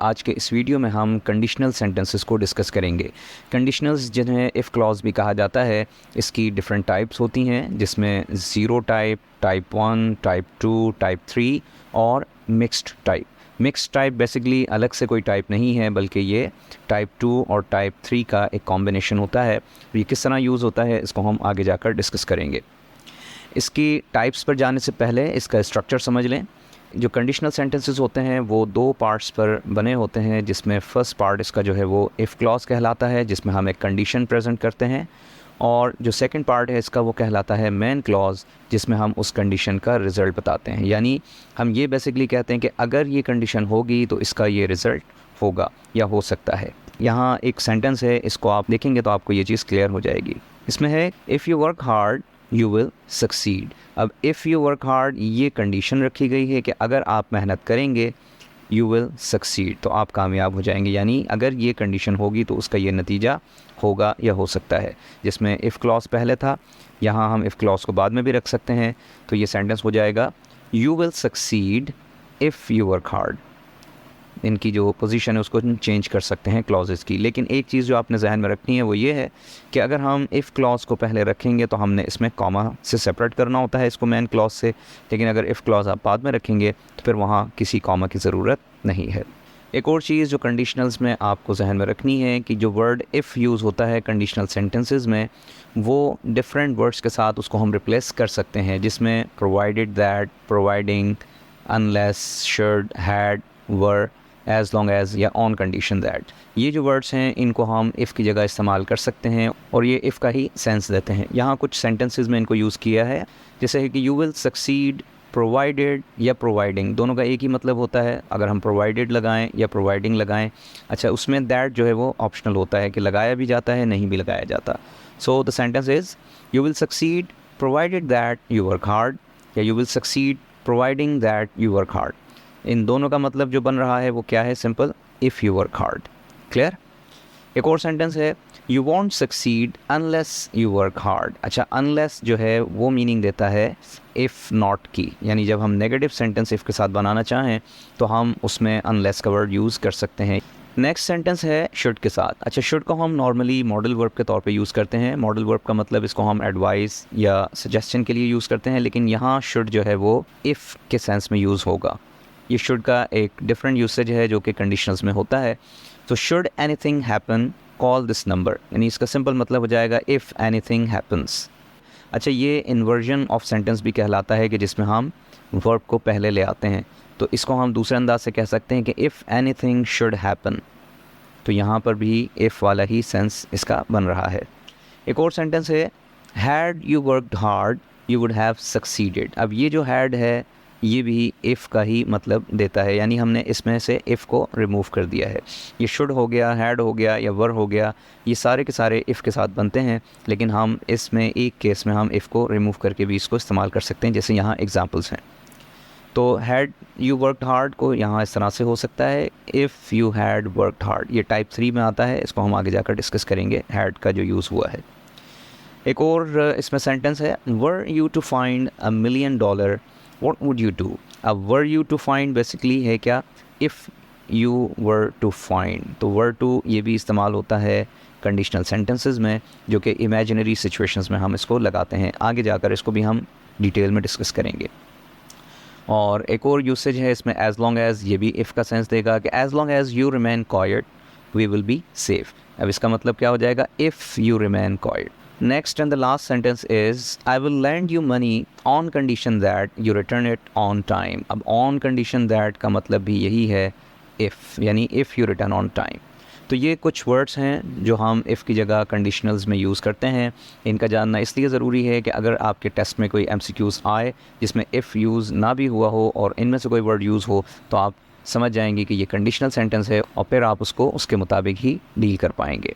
आज के इस वीडियो में हम कंडीशनल सेंटेंसेस को डिस्कस करेंगे। कंडीशनल्स जिन्हें इफ़ क्लॉज भी कहा जाता है, इसकी डिफरेंट टाइप्स होती हैं, जिसमें zero type, type 1, type 2, type 3 और mixed type. Mixed type basically अलग से कोई टाइप नहीं है, बल्कि ये टाइप 2 और टाइप 3 का एक कॉम्बिनेशन होता है। ये किस तरह यूज़ होता है इसको हम आगे जाकर डिस्कस करेंगे। इसकी टाइप्स पर जाने से पहले इसका स्ट्रक्चर समझ लें। जो कंडीशनल सेंटेंसेस होते हैं वो दो पार्ट्स पर बने होते हैं, जिसमें फ़र्स्ट पार्ट इसका जो है वो इफ़ क्लॉज कहलाता है, जिसमें हम एक कंडीशन प्रेजेंट करते हैं, और जो सेकंड पार्ट है इसका वो कहलाता है मेन क्लॉज, जिसमें हम उस कंडीशन का रिज़ल्ट बताते हैं। यानी हम ये बेसिकली कहते हैं कि अगर ये कंडीशन होगी तो इसका ये रिज़ल्ट होगा या हो सकता है। यहाँ एक सेंटेंस है, इसको आप देखेंगे तो आपको ये चीज़ क्लियर हो जाएगी। इसमें है if you work hard you will succeed. अब इफ़ यू वर्क हार्ड ये कंडीशन रखी गई है कि अगर आप मेहनत करेंगे यू विल सक्सीड, तो आप कामयाब हो जाएंगे। यानी अगर ये कंडीशन होगी तो उसका ये नतीजा होगा या हो सकता है। जिसमें इफ़ क्लॉज पहले था, यहाँ हम इफ़ क्लॉज को बाद में भी रख सकते हैं, तो ये सेंटेंस हो जाएगा you will succeed if you work hard. इनकी जो पोजीशन है उसको चेंज कर सकते हैं क्लॉजेस की। लेकिन एक चीज़ जो आपने जहन में रखनी है वो ये है कि अगर हम इफ़ क्लॉज को पहले रखेंगे तो हमने इसमें कॉमा से सेपरेट करना होता है इसको मेन क्लॉज से, लेकिन अगर इफ़ क्लॉज आप बाद में रखेंगे तो फिर वहाँ किसी कॉमा की ज़रूरत नहीं है। एक और चीज़ जो कंडीशनल्स में आपको जहन में रखनी है कि जो वर्ड इफ़ यूज़ होता है कंडीशनल सेंटेंसेस में, वो डिफरेंट वर्ड्स के साथ उसको हम रिप्लेस कर सकते हैं, जिसमें provided that, providing, unless, should, had, were, as long as या ऑन कंडीशन दैट। ये जो वर्ड्स हैं इनको हम इफ़ की जगह इस्तेमाल कर सकते हैं और ये इफ़ का ही सेंस देते हैं। यहाँ कुछ सेंटेंसेस में इनको यूज़ किया है, जैसे है कि यू विल सक्सीड प्रोवाइडेड या प्रोवाइडिंग, दोनों का एक ही मतलब होता है। अगर हम प्रोवाइडेड लगाएं या प्रोवाइडिंग लगाएं, अच्छा उसमें दैट जो है वो ऑप्शनल होता है कि लगाया भी जाता है, नहीं भी लगाया जाता। So the sentence is you will succeed provided that you work hard, या you will succeed providing that you work hard. इन दोनों का मतलब जो बन रहा है वो क्या है? Simple, if you work hard. Clear? एक और सेंटेंस है you want succeed unless you work hard. अच्छा, अनलेस जो है वो मीनिंग देता है इफ़ नॉट की, यानी जब हम नेगेटिव सेंटेंस इफ़ के साथ बनाना चाहें तो हम उसमें अनलेस का वर्ड यूज़ कर सकते हैं। नेक्स्ट सेंटेंस है शुड के साथ। अच्छा, शुड को हम नॉर्मली मॉडल वर्ब के तौर पे यूज़ करते हैं। मॉडल वर्ब का मतलब इसको हम एडवाइस या सजेशन के लिए यूज़ करते हैं, लेकिन यहाँ शुड जो है वो इफ़ के सेंस में यूज़ होगा। ये शुड का एक डिफरेंट यूसेज है जो कि कंडीशनल्स में होता है। तो should anything happen call this number, यानी इसका सिंपल मतलब हो जाएगा इफ़ एनीथिंग हैपन्स। अच्छा, ये इन्वर्जन ऑफ सेंटेंस भी कहलाता है कि जिसमें हम वर्ब को पहले ले आते हैं। तो इसको हम दूसरे अंदाज से कह सकते हैं कि इफ़ एनीथिंग शुड हैपन, तो यहाँ पर भी इफ़ वाला ही सेंस इसका बन रहा है। एक और सेंटेंस है had you worked hard you would have succeeded. अब ये जो हैड है ये भी इफ़ का ही मतलब देता है, यानी हमने इसमें से इफ़ को रिमूव कर दिया है। ये शुड हो गया, हैड हो गया या वर हो गया, ये सारे के सारे इफ़ के साथ बनते हैं, लेकिन हम इसमें एक केस में हम इफ़ को रिमूव करके भी इसको इस्तेमाल कर सकते हैं, जैसे यहाँ एग्जांपल्स हैं। तो हैड यू वर्कड हार्ड को यहाँ इस तरह से हो सकता है if you had worked hard. ये टाइप 3 में आता है, इसको हम आगे जाकर डिस्कस करेंगे हैड का जो यूज़ हुआ है। एक और इसमें सेंटेंस है were you to find $1 million what would you do। अब were you to find basically है क्या? if you were to find। तो were to ये भी इस्तेमाल होता है कंडीशनल सेंटेंसेस में, जो कि इमेजिनरी सिचुएशंस में हम इसको लगाते हैं। आगे जाकर इसको भी हम डिटेल में डिस्कस करेंगे। और एक और यूसेज है इसमें एज़ लॉन्ग एज़, ये भी इफ़ का सेंस देगा कि as long as you remain quiet we will be safe. अब इसका मतलब क्या हो जाएगा? If you remain quiet. Next and the last sentence is I will lend you money on condition that you return it on time। अब on condition that का मतलब भी यही है if, यानी if you return on time। तो ये कुछ वर्ड्स हैं जो हम if की जगह कंडीशनल्स में यूज़ करते हैं। इनका जानना इसलिए ज़रूरी है कि अगर आपके टेस्ट में कोई MCQs आए जिसमें if यूज़ ना भी हुआ हो और इनमें से कोई वर्ड यूज़ हो, तो आप समझ जाएंगे कि ये कंडीशनल सेंटेंस है और फिर आप उसको उसके मुताबिक ही डील कर पाएंगे।